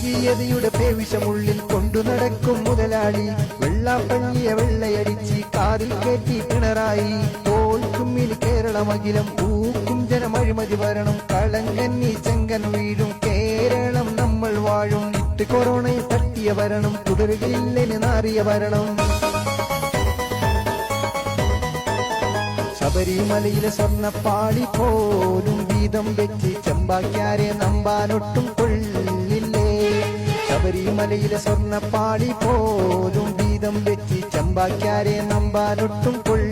വർഗീയതയുടെ പേവിഷമുള്ളിൽ കൊണ്ടു നടക്കും മുതലാളി. വെള്ളാപ്പള്ളിയ വെള്ളയടിച്ച് കാറിൽ കയറ്റി പിണറായി. തോൽക്കുമ്മിൽ കേരളമഖിലം ഊക്കും ജനമഴിമതി വരണം. കളങ്കന്നി ചെങ്കൻ വീഴും കേരളം നമ്മൾ വാഴും. ഇട്ട് കൊറോണയെ തട്ടിയ ഭരണം തുടരുകയില്ലെന്ന് നാറിയ ഭരണം. ശബരിമലയിലെ സ്വർണ്ണപ്പാളി പോലും വീതം വെച്ച് ചെമ്പാക്കാരെ നമ്പാനൊട്ടും കൊള്ളില്ലേ. ശബരിമലയിലെ സ്വർണ്ണപ്പാളി പോലും വീതം വെച്ച് ചെമ്പാക്കാരെ നമ്പാനൊട്ടും കൊള്ളില്ലേ.